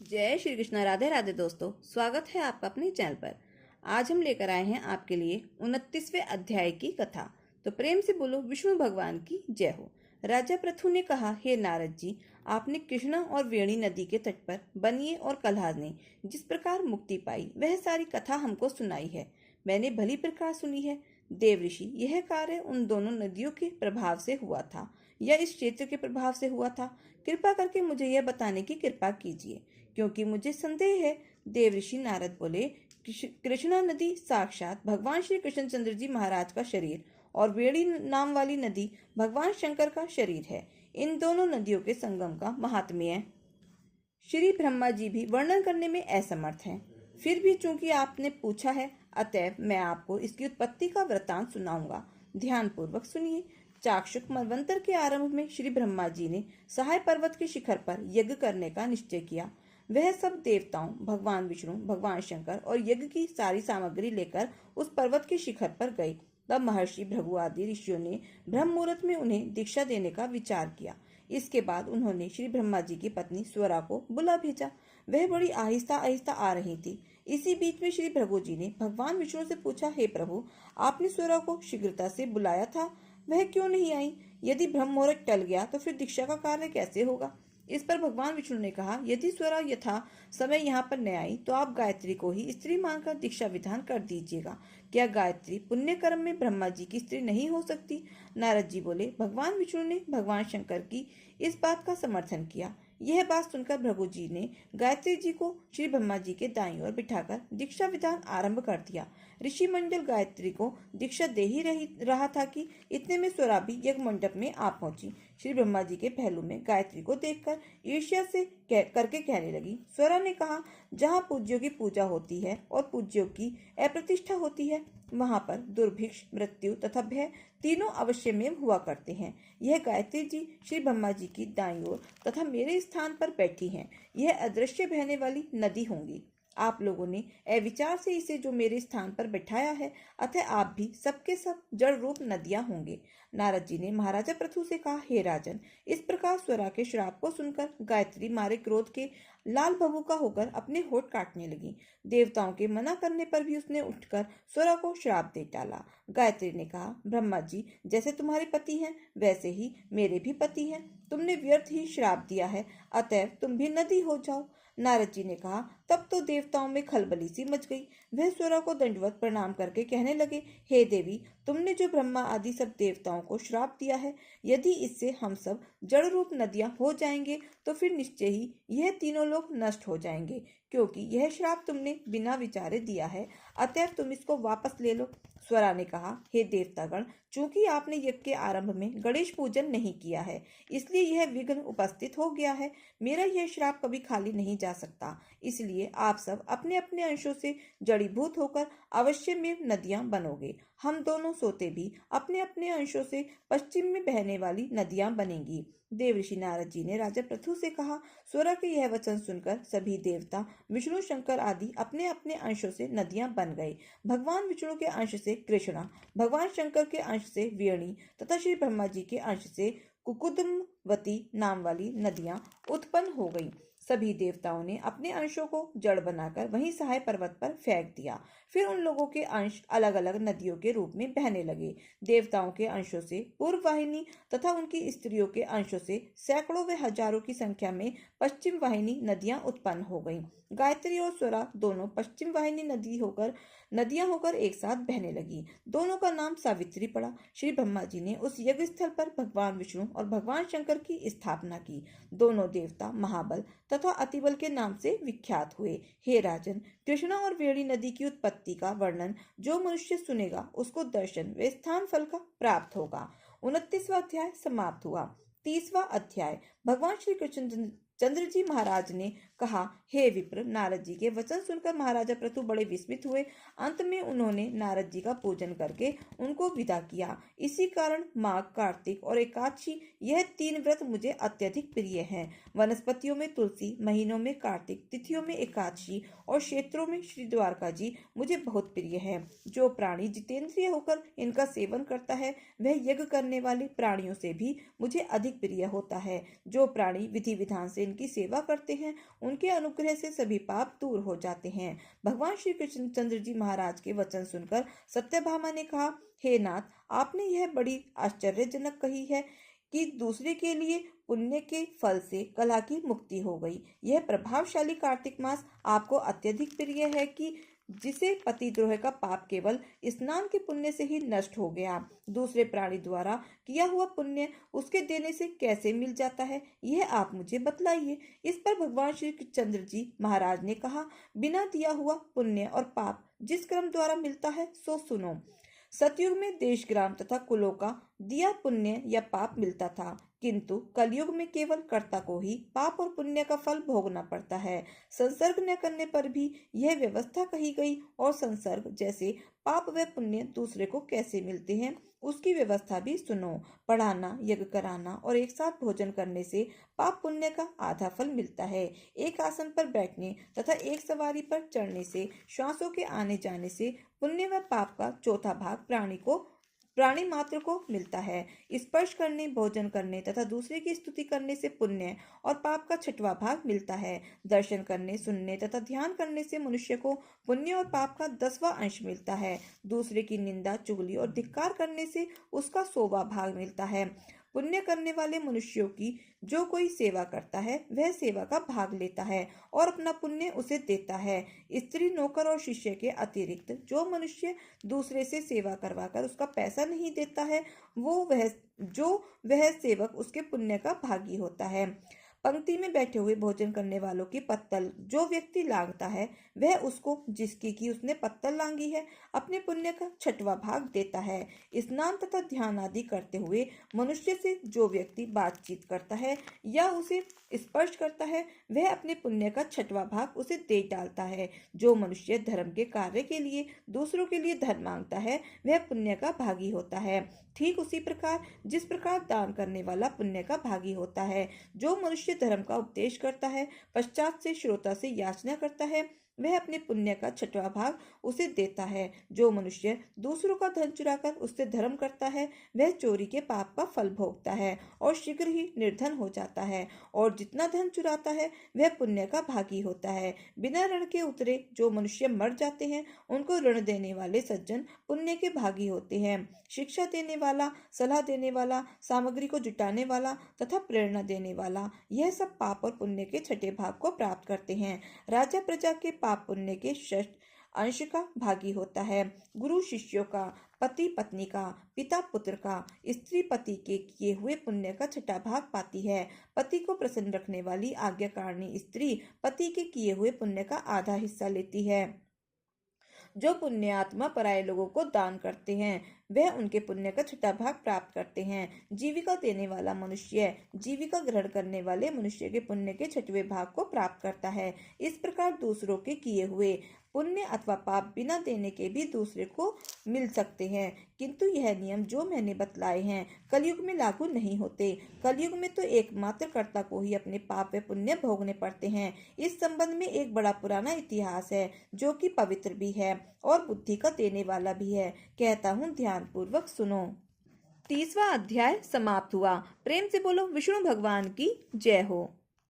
जय श्री कृष्ण। राधे राधे दोस्तों, स्वागत है आपका अपने चैनल पर। आज हम लेकर आए हैं आपके लिए 29वें अध्याय की कथा। तो प्रेम से बोलो विष्णु भगवान की जय हो। राजा पृथु ने कहा, हे नारद जी, आपने कृष्णा और वेणी नदी के तट पर बनिए और कल्हार ने जिस प्रकार मुक्ति पाई वह सारी कथा हमको सुनाई है। मैंने भली प्रकार सुनी है। देव ऋषि, यह कार्य उन दोनों नदियों के प्रभाव से हुआ था या इस क्षेत्र के प्रभाव से हुआ था? कृपा करके मुझे यह बताने की कृपा कीजिए, क्योंकि मुझे संदेह है। देव ऋषि नारद बोले, कृष्णा नदी साक्षात भगवान श्री कृष्णचंद्र जी महाराज का शरीर और वेणी नाम वाली नदी भगवान शंकर का शरीर है। इन दोनों नदियों के संगम का महात्म्य श्री ब्रह्मा जी भी वर्णन करने में असमर्थ हैं। फिर भी चूंकि आपने पूछा है, अतएव मैं आपको इसकी उत्पत्ति का वृतांत सुनाऊंगा। ध्यान पूर्वक सुनिए। चाक्षुष मनवंतर के आरंभ में श्री ब्रह्मा जी ने सहाय पर्वत के शिखर पर यज्ञ करने का निश्चय किया। वह सब देवताओं, भगवान विष्णु, भगवान शंकर और यज्ञ की सारी सामग्री लेकर उस पर्वत के शिखर पर गए। तब महर्षि भृगु आदि ऋषियों ने ब्रह्म मुहूर्त में उन्हें दीक्षा देने का विचार किया। इसके बाद उन्होंने श्री ब्रह्मा जी की पत्नी स्वरा को बुला भेजा। वह बड़ी आहिस्ता आहिस्ता आ रही थी। इसी बीच में श्री भृगु जी ने भगवान विष्णु से पूछा, हे प्रभु, आपने स्वरा को शीघ्रता से बुलाया था, वह क्यों नहीं आई? यदि ब्रह्म मुहूर्त टल गया तो फिर दीक्षा का कार्य कैसे होगा? इस पर भगवान विष्णु ने कहा, यदि स्वरा यथा समय यहाँ पर न आई तो आप गायत्री को ही स्त्री मानकर दीक्षा विधान कर दीजिएगा। क्या गायत्री पुण्य कर्म में ब्रह्मा जी की स्त्री नहीं हो सकती? नारद जी बोले, भगवान विष्णु ने भगवान शंकर की इस बात का समर्थन किया। यह बात सुनकर भृगु जी ने गायत्री जी को श्री ब्रह्मा जी के दाईं ओर बिठाकर दीक्षा विधान आरंभ कर दिया। ऋषि मंडल गायत्री को दीक्षा दे ही रहा था कि इतने में स्वरा भी यज्ञ मंडप में आ पहुंची। श्री ब्रह्मा जी के पहलू में गायत्री को देखकर ईर्ष्या से करके कहने लगी। स्वरा ने कहा, जहाँ पूज्यों की पूजा होती है और पूज्यों की अप्रतिष्ठा होती है, वहां पर दुर्भिक्ष, मृत्यु तथा भय तीनों अवश्य में हुआ करते हैं। यह गायत्री जी श्री ब्रह्मा जी की दाईं ओर तथा मेरे स्थान पर बैठी हैं। यह अदृश्य बहने वाली नदी होंगी। आप लोगों ने अविचार से इसे जो मेरे स्थान पर बैठाया है, अतः आप भी सबके सब जड़ रूप नदियां होंगे। नारद जी ने महाराजा पृथु से कहा, हे राजन, इस प्रकार स्वरा के श्राप को सुनकर गायत्री मारे क्रोध के लाल भभूका होकर अपने होठ काटने लगी। देवताओं के मना करने पर भी उसने उठकर स्वरा को श्राप दे डाला। गायत्री ने कहा, ब्रह्मा जी जैसे तुम्हारे पति हैं वैसे ही मेरे भी पति हैं। तुमने व्यर्थ ही श्राप दिया है, अतएव तुम भी नदी हो जाओ। नारद जी ने कहा। तब तो देवताओं में खलबली सी मच गई। वह स्वरा को दंडवत प्रणाम करके कहने लगे, हे देवी, तुमने जो ब्रह्मा आदि सब देवताओं को श्राप दिया है, यदि इससे हम सब जड़ रूप नदियां हो जाएंगे तो फिर निश्चय ही यह तीनों लोग नष्ट हो जाएंगे, क्योंकि यह श्राप तुमने बिना विचारे दिया है। अतएव तुम इसको वापस ले लो। स्वरा ने कहा, हे देवतागण, चूंकि आपने यज्ञ के आरंभ में गणेश पूजन नहीं किया है, इसलिए यह विघ्न उपस्थित हो गया है। मेरा यह श्राप कभी खाली नहीं जा सकता। इसलिए आप सब अपने अपने अंशों से जड़ीभूत होकर अवश्य में नदियां बनोगे। हम दोनों सोते भी अपने अपने अंशों से पश्चिम में बहने वाली नदियां बनेंगी। देवऋषि नारद जी ने राजा पृथु से कहा। स्वरा के यह वचन सुनकर सभी देवता, विष्णु शंकर आदि अपने अपने अंशों से नदियां बन गए। भगवान विष्णु के अंश से कृष्णा, भगवान शंकर के अंश से वेणी तथा श्री ब्रह्मा जी के अंश से कुकुदमवती नाम वाली नदियां उत्पन्न हो गईं। सभी देवताओं ने अपने अंशों को जड़ बनाकर वहीं सहाय पर्वत पर फेंक दिया। फिर उन लोगों के अंश अलग अलग नदियों के रूप में बहने लगे। देवताओं के अंशों से पूर्व वाहिनी तथा उनकी स्त्रियों के अंशों से सैकड़ों व हजारों की संख्या में पश्चिम वाहिनी नदियां उत्पन्न हो गईं। गायत्री और स्वरा दोनों पश्चिम वाहिनी नदियां होकर एक साथ बहने लगी। दोनों का नाम सावित्री पड़ा। श्री ब्रह्मा जी ने उस यज्ञ स्थल पर भगवान विष्णु और भगवान शंकर की स्थापना की। दोनों देवता महाबल तथा अतिबल के नाम से विख्यात हुए। हे राजन, कृष्णा और वेणी नदी की उत्पत्ति का वर्णन जो मनुष्य सुनेगा उसको दर्शन व स्थान फल का प्राप्त होगा। 29वां अध्याय समाप्त हुआ। 30वां अध्याय। भगवान श्री कृष्ण चंद्र जी महाराज ने कहा, हे विप्र, नारद जी के वचन सुनकर महाराजा पृथु बड़े विस्मित हुए। अंत में उन्होंने नारद जी का पूजन करके उनको विदा किया। इसी कारण माघ, कार्तिक और एकादशी यह 3 व्रत मुझे अत्यधिक प्रिय हैं। वनस्पतियों में तुलसी, महीनों में कार्तिक, तिथियों में एकादशी और क्षेत्रों में श्री द्वारका जी मुझे बहुत प्रिय है। जो प्राणी जितेंद्रिय होकर इनका सेवन करता है वह यज्ञ करने वाले प्राणियों से भी मुझे अधिक प्रिय होता है। जो प्राणी विधि विधान से इनकी सेवा करते हैं उनके अनुग्रह से सभी पाप दूर हो जाते हैं। भगवान श्री कृष्णचंद्र जी महाराज के वचन सुनकर सत्यभामा ने कहा, हे नाथ, आपने यह बड़ी आश्चर्यजनक कही है कि दूसरे के लिए पुण्य के फल से कलह की मुक्ति हो गई। यह प्रभावशाली कार्तिक मास आपको अत्यधिक प्रिय है कि जिसे पतिद्रोह का पाप केवल स्नान के पुण्य से ही नष्ट हो गया, दूसरे प्राणी द्वारा किया हुआ पुण्य उसके देने से कैसे मिल जाता है, यह आप मुझे बतलाइए। इस पर भगवान श्री चंद्र जी महाराज ने कहा, बिना दिया हुआ पुण्य और पाप जिस क्रम द्वारा मिलता है सो सुनो। सतयुग में देश ग्राम तथा कुलों का दिया पुण्य या पाप मिलता था, किंतु कलयुग में केवल कर्ता को ही पाप और पुण्य का फल भोगना पड़ता है। संसर्ग न करने पर भी यह व्यवस्था कही गई और संसर्ग जैसे पाप व पुण्य दूसरे को कैसे मिलते हैं उसकी व्यवस्था भी सुनो। पढ़ाना, यज्ञ कराना और एक साथ भोजन करने से पाप पुण्य का आधा फल मिलता है। एक आसन पर बैठने तथा एक सवारी पर चढ़ने से, श्वासों के आने जाने से पुण्य व पाप का चौथा भाग प्राणी मात्र को मिलता है। स्पर्श करने, भोजन करने तथा दूसरे की स्तुति करने से पुण्य और पाप का छठवां भाग मिलता है। दर्शन करने, सुनने तथा ध्यान करने से मनुष्य को पुण्य और पाप का 10वां अंश मिलता है। दूसरे की निंदा, चुगली और धिक्कार करने से उसका 100वां भाग मिलता है। पुण्य करने वाले मनुष्यों की जो कोई सेवा करता है वह सेवा का भाग लेता है और अपना पुण्य उसे देता है। स्त्री, नौकर और शिष्य के अतिरिक्त जो मनुष्य दूसरे से सेवा करवाकर उसका पैसा नहीं देता है वह सेवक उसके पुण्य का भागी होता है। पंक्ति में बैठे हुए भोजन करने वालों की पत्तल जो व्यक्ति लांघता है वह उसको, जिसकी की उसने पत्तल लांघी है, अपने पुण्य का 6वां भाग देता है। स्नान तथा ध्यान आदि करते हुए मनुष्य से जो व्यक्ति बातचीत करता है या उसे स्पर्श करता है वह अपने पुण्य का 6वां भाग उसे दे डालता है। जो मनुष्य धर्म के कार्य के लिए दूसरों के लिए धन मांगता है वह पुण्य का भागी होता है। ठीक उसी प्रकार जिस प्रकार दान करने वाला पुण्य का भागी होता है। जो मनुष्य धर्म का उपदेश करता है, पश्चात से श्रोता से याचना करता है, वह अपने पुण्य का 6वां भाग उसे देता है। जो मनुष्य दूसरों का धन चुराकर उससे धर्म करता है वह चोरी के पाप का फल भोगता है और शीघ्र ही निर्धन हो जाता है, और जितना धन चुराता है वह पुण्य का भागी होता है। बिना ऋण के उतरे जो मनुष्य मर जाते हैं उनको ऋण देने वाले सज्जन पुण्य के भागी होते हैं। शिक्षा देने वाला, सलाह देने वाला, सामग्री को जुटाने वाला तथा प्रेरणा देने वाला, यह सब पाप और पुण्य के 6ठे भाग को प्राप्त करते हैं। राजा प्रजा के पाप पुण्य के 6 अंश का भागी होता है। गुरु शिष्यों का, पति पत्नी का, पिता पुत्र का, स्त्री पति के किए हुए पुण्य का 6ठा भाग पाती है। पति को प्रसन्न रखने वाली आज्ञाकारिणी स्त्री पति के किए हुए पुण्य का आधा हिस्सा लेती है। जो पुण्यात्मा पराये लोगों को दान करते हैं वह उनके पुण्य का 6ठा भाग प्राप्त करते हैं। जीविका देने वाला मनुष्य जीविका ग्रहण करने वाले मनुष्य के पुण्य के 6वें भाग को प्राप्त करता है। इस प्रकार दूसरों के किए हुए पुण्य अथवा पाप बिना देने के भी दूसरे को मिल सकते हैं, किंतु यह नियम जो मैंने बतलाए हैं कलयुग में लागू नहीं होते। कलयुग में तो एकमात्र कर्ता को ही अपने पाप व पुण्य भोगने पड़ते हैं। इस संबंध में एक बड़ा पुराना इतिहास है जो कि पवित्र भी है और बुद्धि का देने वाला भी है। कहता हूँ, ध्यान पूर्वक सुनो। 30वां अध्याय समाप्त हुआ। प्रेम से बोलो विष्णु भगवान की जय हो।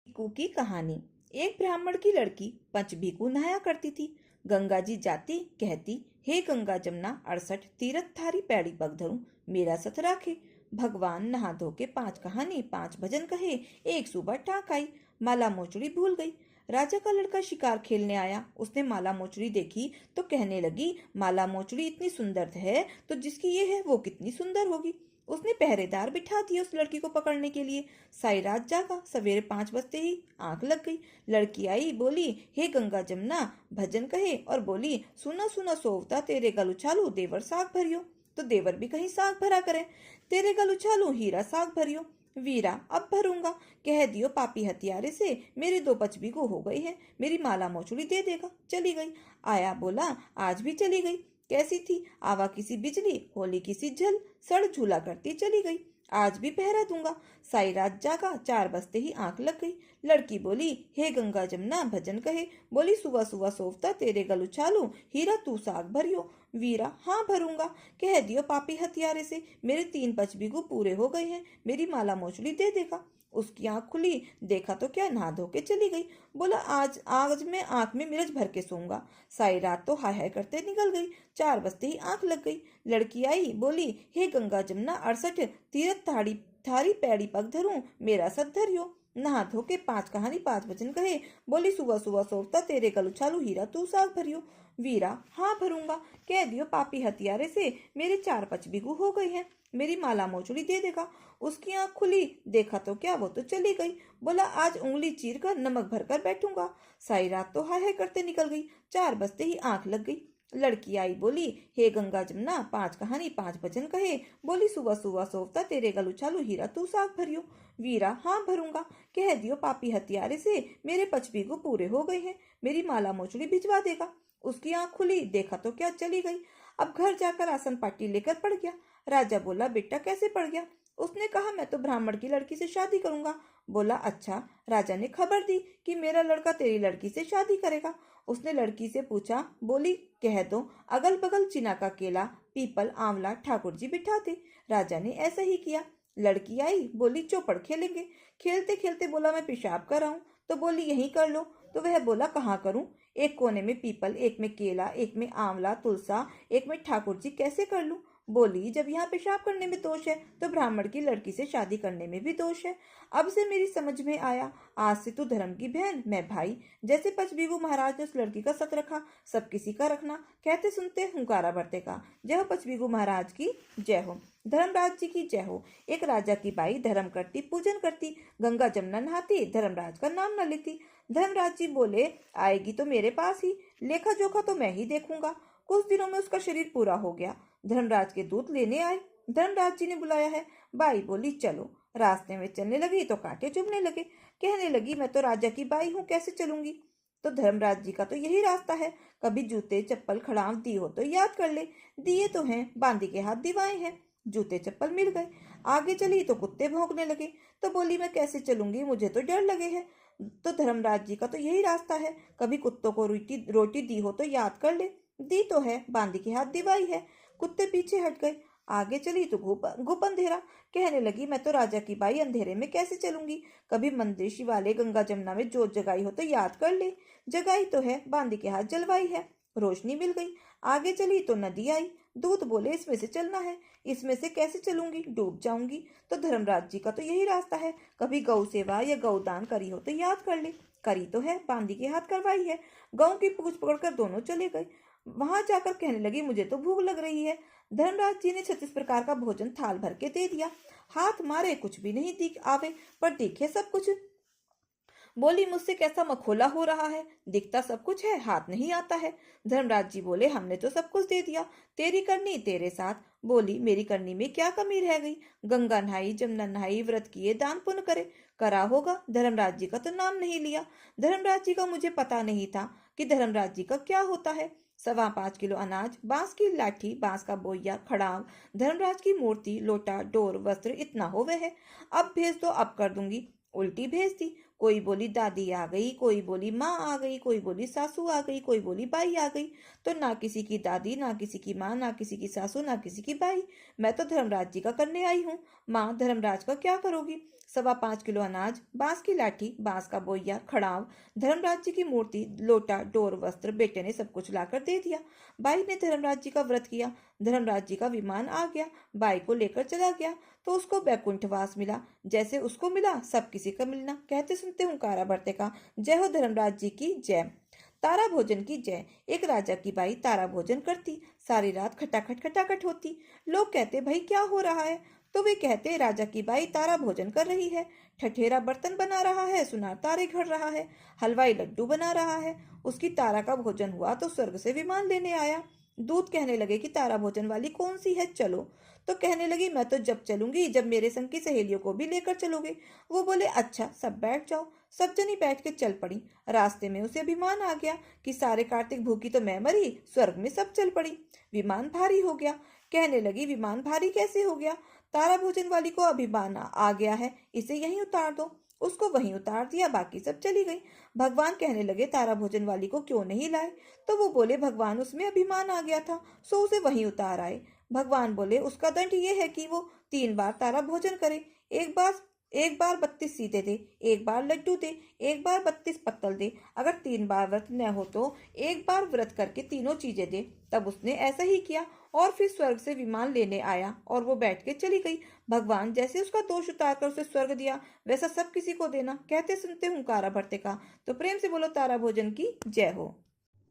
भिक्खु की कहानी। एक ब्राह्मण की लड़की पंचभिक्खु नहाया करती थी। गंगा जी जाती कहती, हे गंगा जमुना 68 तीर्थधारी पैड़ी पग धरूं, मेरा सत राखे। भगवान नहा धो के 5 कहानी 5 भजन कहे, एक सुबह टाक आई, माला मोचड़ी भूल गई। राजा का लड़का शिकार खेलने आया, उसने माला मोचड़ी देखी तो कहने लगी, माला मोचड़ी इतनी सुंदर है तो जिसकी ये है वो कितनी सुंदर होगी। उसने पहरेदार बिठा दिए उस लड़की को पकड़ने के लिए। सारी रात जागा, सवेरे 5 बजते ही आंख लग गई। लड़की आई, बोली, हे गंगा जमुना भजन कहे और बोली, सुना सुना सोवता तेरे गल उछालू देवर साग भरियो। तो देवर भी कहीं साग भरा करे, तेरे गल उछालू हीरा साग भरियो। वीरा अब भरूंगा, कह दियो पापी हथियारे से, मेरे 2 पंचभिक्खु हो गई है, मेरी माला मोचड़ी दे देगा। चली गई। आया, बोला, आज भी चली गई। कैसी थी? आवा किसी बिजली, होली किसी झल, सड़ झूला करती चली गई। आज भी पहरा दूंगा। सारी रात जागा, 4 बजते ही आंख लग गई। लड़की बोली, हे गंगा जमुना भजन कहे, बोली, सुबह सुबह सोवता तेरे गल उछालू, हीरा तू साग भरियो। वीरा, हाँ भरूंगा, कह दियो पापी हथियारे से, मेरे 3 पंचभिक्खु पूरे हो गए हैं, मेरी माला मोचड़ी दे देगा। उसकी आंख खुली, देखा तो क्या नहा धो के चली गई। बोला आज आज मैं आंख में मिर्च भर के सोऊंगा। सारी रात तो हाय हाय करते निकल गई। 4 बजते ही आंख लग गई। लड़की आई, बोली हे गंगा जमुना 68 तीरथ थाड़ी थारी पैड़ी पग धरूं, मेरा सत धरियो। नहा धो के 5 कहानी 5 वचन कहे। बोली सुबह सुबह सोचता तेरे गल उछालू, हीरा तू साग भरियो। वीरा हाँ भरूंगा, कह दियो पापी हथियारे से, मेरे 4 5 बिगू हो गए हैं, मेरी माला मोचड़ी दे देगा। उसकी आंख खुली, देखा तो क्या वो तो चली गई। बोला आज उंगली चीर कर नमक भर कर बैठूंगा। सारी रात तो हाय हाय करते निकल गई। 4 बजते ही आंख लग गई। लड़की आई, बोली हे गंगा जमुना 5 कहानी 5 वचन कहे। बोली सुबह सुबह सोवता तेरे गल उछालू, हीरा तू साग भरियो। वीरा हाँ भरूंगा, कह दियो पापी हथियारे से, मेरे 5 बिगू पूरे हो गए हैं, मेरी माला मोचड़ी भिजवा देगा। उसकी आंख खुली, देखा तो क्या चली गई। अब घर जाकर आसन पाटी लेकर पड़ गया। राजा बोला बेटा कैसे पड़ गया। उसने कहा मैं तो ब्राह्मण की लड़की से शादी करूंगा। बोला अच्छा। राजा ने खबर दी कि मेरा लड़का तेरी लड़की से शादी करेगा। उसने लड़की से पूछा, बोली कह दो अगल बगल चिना का केला, पीपल, आंवला ठाकुर जी बिठाते। राजा ने ऐसा ही किया। लड़की आई, बोली चौपड़ खेलेंगे। खेलते खेलते बोला मैं पेशाब कर रहा हूँ। तो बोली यहीं कर लो। तो वह बोला कहाँ करूं। एक कोने में पीपल, एक में केला, एक में आंवला तुलसा, एक में ठाकुर जी, कैसे कर लूं। बोली जब यहाँ पेशाब करने में दोष है तो ब्राह्मण की लड़की से शादी करने में भी दोष है। अब से मेरी समझ में आया, आज से तू धर्म की बहन, मैं भाई। जैसे पचबीगू महाराज ने उस लड़की का सत रखा, सब किसी का रखना। कहते सुनते हुंकारा भरते का। जय हो पचबीगू महाराज की जय हो, धर्मराज जी की जय हो। एक राजा की बाई धर्म करती, पूजन करती, गंगा जमुना नहाती, धर्मराज का नाम न लेती। धर्मराज जी बोले आएगी तो मेरे पास ही, लेखा जोखा तो मैं ही देखूंगा। कुछ दिनों में उसका शरीर पूरा हो गया। धर्मराज के दूत लेने आए। धर्मराज जी ने बुलाया है। बाई बोली चलो। रास्ते में चलने लगी तो कांटे चुभने लगे। कहने लगी मैं तो राजा की बाई हूँ, कैसे चलूंगी। तो धर्मराज जी का तो यही रास्ता है, कभी जूते चप्पल खड़ाम दी हो तो याद कर ले। दिए तो हैं, बांदी के हाथ दिवाए हैं। जूते चप्पल मिल गए। आगे चली तो कुत्ते भौंकने लगे। तो बोली मैं कैसे चलूंगी, मुझे तो डर लगे है। तो धर्मराज जी का तो यही रास्ता है, कभी कुत्तों को रोटी रोटी दी हो तो याद कर ले। दी तो है, बांदी के हाथ दिवाई है। कुत्ते पीछे हट गए। आगे चली तो घुप अंधेरा। कहने लगी मैं तो राजा की बाई, अंधेरे में कैसे चलूंगी। कभी मंदिर शिवालय गंगा जमुना में जोत जगाई हो तो याद कर ले। जगाई तो है, बांदी के हाथ जलवाई है। रोशनी मिल गई। आगे चली तो नदी आई। दूत बोले इसमें से चलना है। इसमें से कैसे चलूंगी, डूब जाऊंगी। तो धर्मराज जी का तो यही रास्ता है, कभी गौ सेवा या गौदान करी हो तो याद कर ले। करी तो है, बांदी के हाथ करवाई है। गौ की पूंछ पकड़कर दोनों चले गए। वहां जाकर कहने लगी मुझे तो भूख लग रही है। धर्मराज जी ने 36 प्रकार का भोजन थाल भर के दे दिया। हाथ मारे कुछ भी नहीं दिख आवे, पर दिखे सब कुछ। बोली मुझसे कैसा मखोला हो रहा है, दिखता सब कुछ है, हाथ नहीं आता है। धर्मराज जी बोले हमने तो सब कुछ दे दिया, तेरी करनी तेरे साथ। बोली मेरी करनी में क्या कमी रह गई। गंगा नहाई, जमुना नहाई, व्रत किए, दान पुण्य करे, करा होगा। धर्मराज जी का तो नाम नहीं लिया। धर्मराज जी का मुझे पता नहीं था कि धर्मराज जी का क्या होता है। 5.25 किलो अनाज, बांस की लाठी, बांस का बोइया, खड़ाव, धर्मराज की मूर्ति, लोटा, डोर, वस्त्र, इतना होवे है। अब भेज दो, अब कर दूंगी। उल्टी भेज दी। कोई बोली दादी आ गई, कोई बोली माँ आ गई, कोई बोली सासू आ गई, कोई बोली बाई आ गई। तो ना किसी की दादी, ना किसी की माँ, ना किसी की सासू, ना किसी की बाई। मैं तो धर्मराज जी का करने आई हूँ। माँ धर्मराज का क्या करोगी। 5.25 किलो अनाज, बांस की लाठी, बांस का बोइया, खड़ाव, धर्मराज जी की मूर्ति, लोटा, डोर, वस्त्र, बेटे ने सब कुछ लाकर दे दिया। बाई ने धर्मराज जी का व्रत किया। धर्मराज जी का विमान आ गया, बाई को लेकर चला गया। तो उसको बैकुंठवास मिला, जैसे उसको मिला सब किसी का मिलना। कहते सुनते हुंकारा भरते का। जय हो धर्मराज जी की जय। तारा भोजन की जय। एक राजा की बाई तारा भोजन करती, सारी रात खटाखट खटाखट होती। लोग कहते भाई क्या हो रहा है। तो वे कहते राजा की बाई तारा भोजन कर रही है, ठठेरा बर्तन बना रहा है, सुनार तारे घड़ रहा है, हलवाई लड्डू बना रहा है। उसकी तारा का भोजन हुआ तो स्वर्ग से विमान लेने आया। दूत कहने लगे कि तारा भोजन वाली कौन सी है, चलो। तो कहने लगी मैं तो जब चलूंगी जब मेरे संग की सहेलियों को भी लेकर चलोगे। वो बोले अच्छा, सब बैठ जाओ। सब जनी बैठ के चल पड़ी। रास्ते में उसे अभिमान आ गया कि सारे कार्तिक भूखी तो मैं मरी, स्वर्ग में सब चल पड़ी। विमान भारी हो गया। कहने लगी विमान भारी कैसे हो गया। तारा भोजन वाली को अभिमान आ गया है, इसे यहीं उतार दो। उसको वहीं उतार दिया, बाकी सब चली गई। भगवान कहने लगे तारा भोजन वाली को क्यों नहीं लाए। तो वो बोले भगवान उसमें अभिमान आ गया था, सो उसे वहीं उतार आए। भगवान बोले उसका दंड ये है कि वो 3 बार तारा भोजन करे, एक बार एक बार 32 सीधे दे, एक बार लड्डू दे, एक बार 32 पत्तल दे। अगर 3 बार व्रत न हो तो एक बार व्रत करके तीनों चीजें दे। तब उसने ऐसा ही किया और फिर स्वर्ग से विमान लेने आया और वो बैठ के चली गई। भगवान जैसे उसका दोष उतार कर उसे स्वर्ग दिया वैसा सब किसी को देना। कहते सुनते हुंकारा भरते का। तो प्रेम से बोलो तारा भोजन की जय हो।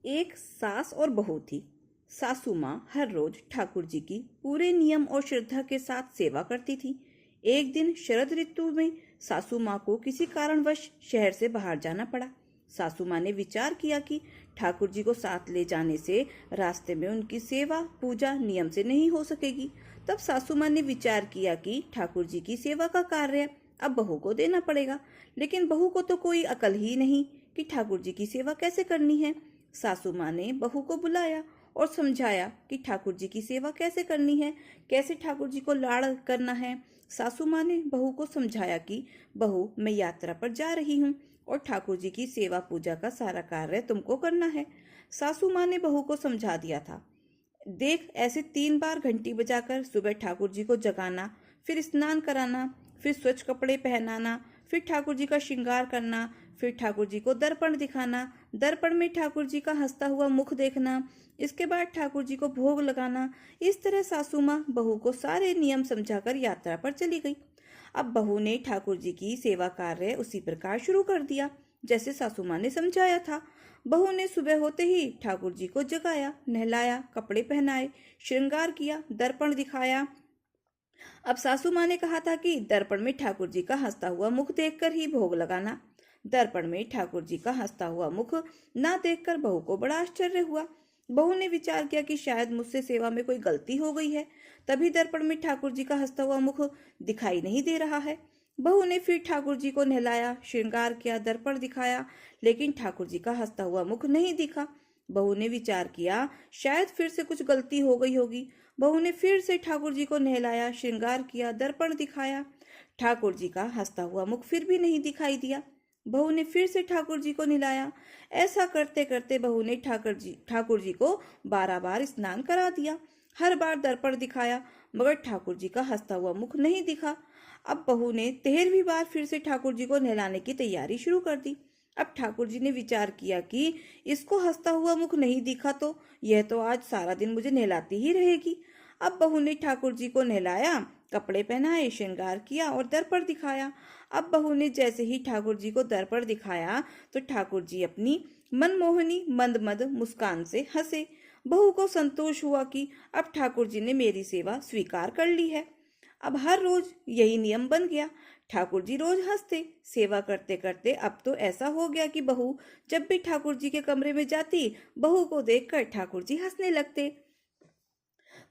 एक सास और बहू थी। सासू माँ हर रोज ठाकुर जी की पूरे नियम और श्रद्धा के साथ सेवा करती थी। एक दिन शरद ऋतु में सासू माँ को किसी कारणवश शहर से बाहर जाना पड़ा। सासू माँ ने विचार किया कि ठाकुर जी को साथ ले जाने से रास्ते में उनकी सेवा पूजा नियम से नहीं हो सकेगी। तब सासू माँ ने विचार किया कि ठाकुर जी की सेवा का कार्य अब बहू को देना पड़ेगा। लेकिन बहू को तो कोई अकल ही नहीं कि ठाकुर जी की सेवा कैसे करनी है। सासू माँ ने बहू को बुलाया और समझाया कि ठाकुर जी की सेवा कैसे करनी है, कैसे ठाकुर जी को लाड़ करना है। सासू माँ ने बहू को समझाया कि बहू, मैं यात्रा पर जा रही हूँ और ठाकुर जी की सेवा पूजा का सारा कार्य तुमको करना है। सासू माँ ने बहू को समझा दिया था, देख ऐसे 3 बार घंटी बजाकर सुबह ठाकुर जी को जगाना, फिर स्नान कराना, फिर स्वच्छ कपड़े पहनाना, फिर ठाकुर जी का श्रृंगार करना, फिर ठाकुर जी को दर्पण दिखाना, दर्पण में ठाकुर जी का हंसता हुआ मुख देखना, इसके बाद ठाकुर जी को भोग लगाना। इस तरह सासू माँ बहू को सारे नियम समझाकर यात्रा पर चली गई। अब बहू ने ठाकुर जी की सेवा कार्य उसी प्रकार शुरू कर दिया जैसे सासू माँ ने समझाया था। बहू ने सुबह होते ही ठाकुर जी को जगाया, नहलाया, कपड़े पहनाए, श्रृंगार किया, दर्पण दिखाया। अब सासू माँ ने कहा था कि दर्पण में ठाकुर जी का हंसता हुआ मुख देखकर ही भोग लगाना। दर्पण में ठाकुर जी का हंसता हुआ मुख ना देखकर बहू को बड़ा आश्चर्य हुआ। बहू ने विचार किया कि शायद मुझसे सेवा में कोई गलती हो गई है, तभी दर्पण में ठाकुर जी का हंसता हुआ मुख दिखाई नहीं दे रहा है। बहू ने फिर ठाकुर जी को नहलाया, श्रृंगार किया, दर्पण दिखाया, लेकिन ठाकुर जी का हंसता हुआ मुख नहीं दिखा। बहू ने विचार किया शायद फिर से कुछ गलती हो गई होगी। बहू ने फिर से ठाकुर जी को नहलाया, श्रृंगार किया, दर्पण दिखाया। ठाकुर जी का हंसता हुआ मुख फिर भी नहीं दिखाई दिया। बहू ने फिर से ठाकुर जी को नहलाया। ऐसा करते करते बहू ने ठाकुर जी को 12 बार स्नान करा दिया। हर बार दर्पण दिखाया मगर ठाकुर जी का हंसता हुआ मुख नहीं दिखा। अब बहू ने 13वीं बार फिर से ठाकुर जी को नहलाने की तैयारी शुरू कर दी। अब ठाकुर जी ने विचार किया कि इसको हंसता हुआ मुख नहीं दिखा तो यह तो आज सारा दिन मुझे नहलाती ही रहेगी। अब बहू ने ठाकुर जी को नहलाया, कपड़े पहनाए, श्रृंगार किया और दर्पण दिखाया। अब बहू ने जैसे ही ठाकुर जी को दर्पण दिखाया तो ठाकुर जी अपनी मनमोहनी मंद मंद मुस्कान से हंसे। बहू को संतोष हुआ कि अब ठाकुर जी ने मेरी सेवा स्वीकार कर ली है। अब हर रोज यही नियम बन गया। ठाकुर जी रोज हंसते। सेवा करते करते अब तो ऐसा हो गया कि बहू जब भी ठाकुर जी के कमरे में जाती, बहू को देखकर ठाकुर जी हंसने लगते।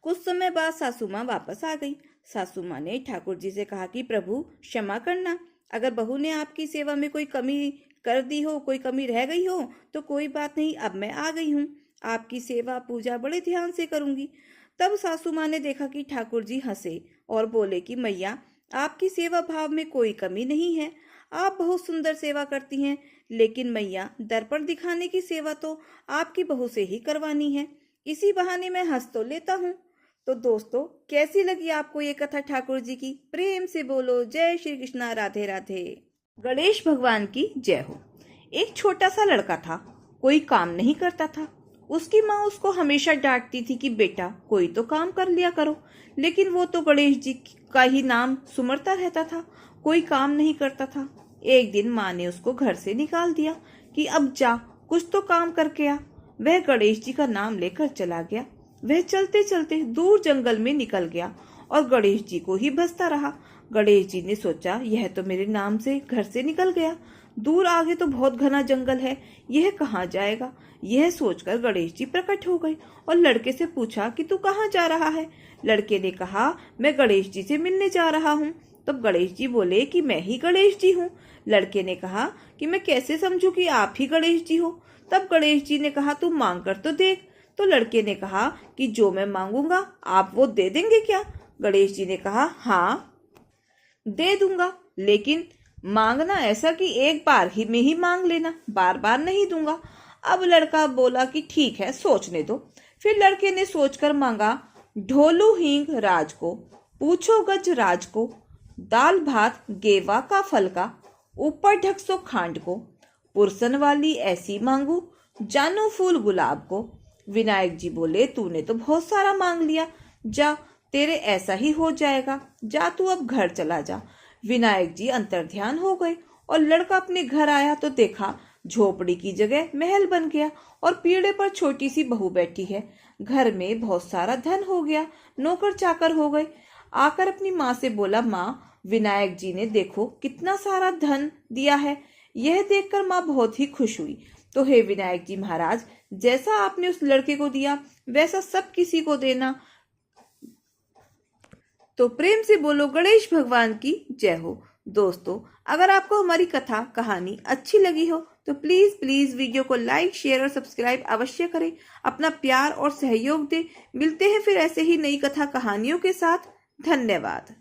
कुछ समय बाद सासू माँ वापस आ गई। सासू माँ ने ठाकुर जी से कहा कि प्रभु क्षमा करना, अगर बहू ने आपकी सेवा में कोई कमी कर दी हो, कोई कमी रह गई हो तो कोई बात नहीं, अब मैं आ गई हूँ, आपकी सेवा पूजा बड़े ध्यान से करूंगी। तब सासू माँ ने देखा कि ठाकुर जी हंसे और बोले कि मैया, आपकी सेवा भाव में कोई कमी नहीं है, आप बहुत सुंदर सेवा करती हैं, लेकिन मैया दर्पण दिखाने की सेवा तो आपकी बहू से ही करवानी है, इसी बहाने मैं हंस तो लेता हूँ। तो दोस्तों, कैसी लगी आपको ये कथा ठाकुर जी की? प्रेम से बोलो जय श्री कृष्णा, राधे राधे। गणेश भगवान की जय हो। एक छोटा सा लड़का था, कोई काम नहीं करता था। उसकी माँ उसको हमेशा डांटती थी कि बेटा कोई तो काम कर लिया करो, लेकिन वो तो गणेश जी का ही नाम सुमरता रहता था, कोई काम नहीं करता था। एक दिन माँ ने उसको घर से निकाल दिया कि अब जा कुछ तो काम करके आ। वह गणेश जी का नाम लेकर चला गया। वह चलते चलते दूर जंगल में निकल गया और गणेश जी को ही भजता रहा। गणेश जी ने सोचा यह तो मेरे नाम से घर से निकल गया, दूर आगे तो बहुत घना जंगल है, यह कहाँ जाएगा। यह सोचकर गणेश जी प्रकट हो गए और लड़के से पूछा कि तू कहाँ जा रहा है। लड़के ने कहा मैं गणेश जी से मिलने जा रहा हूँ। तब गणेश जी बोले कि मैं ही गणेश जी हूँ। लड़के ने कहा कि मैं कैसे समझूं कि आप ही गणेश जी हो। तब गणेश जी ने कहा तू मांग कर तो देख। तो लड़के ने कहा कि जो मैं मांगूंगा आप वो दे देंगे क्या। गणेश जी ने कहा हाँ दे दूंगा, लेकिन मांगना ऐसा कि एक बार ही में ही मांग लेना, बार बार नहीं दूंगा। अब लड़का बोला कि ठीक है सोचने दो। फिर लड़के ने सोचकर मांगा, ढोलू हींग राज को, पूछो गज राज को, दाल भात गेवा का फल का, ऊपर ढक सो खांड को, पुरसन वाली ऐसी मांगू, जानो फूल गुलाब को। विनायक जी बोले, तूने तो बहुत सारा मांग लिया, जा तेरे ऐसा ही हो जाएगा, जा तू अब घर चला जा। विनायक जी अंतर्ध्यान हो गए और लड़का अपने घर आया तो देखा झोपड़ी की जगह महल बन गया और पीढ़े पर छोटी सी बहू बैठी है। घर में बहुत सारा धन हो गया, नौकर चाकर हो गए। आकर अपनी माँ से बोला, माँ विनायक जी ने देखो कितना सारा धन दिया है। यह देखकर माँ बहुत ही खुश हुई। तो हे विनायक जी महाराज, जैसा आपने उस लड़के को दिया वैसा सब किसी को देना। तो प्रेम से बोलो गणेश भगवान की जय हो। दोस्तों, अगर आपको हमारी कथा कहानी अच्छी लगी हो तो प्लीज प्लीज वीडियो को लाइक शेयर और सब्सक्राइब अवश्य करें। अपना प्यार और सहयोग दें। मिलते हैं फिर ऐसे ही नई कथा कहानियों के साथ। धन्यवाद।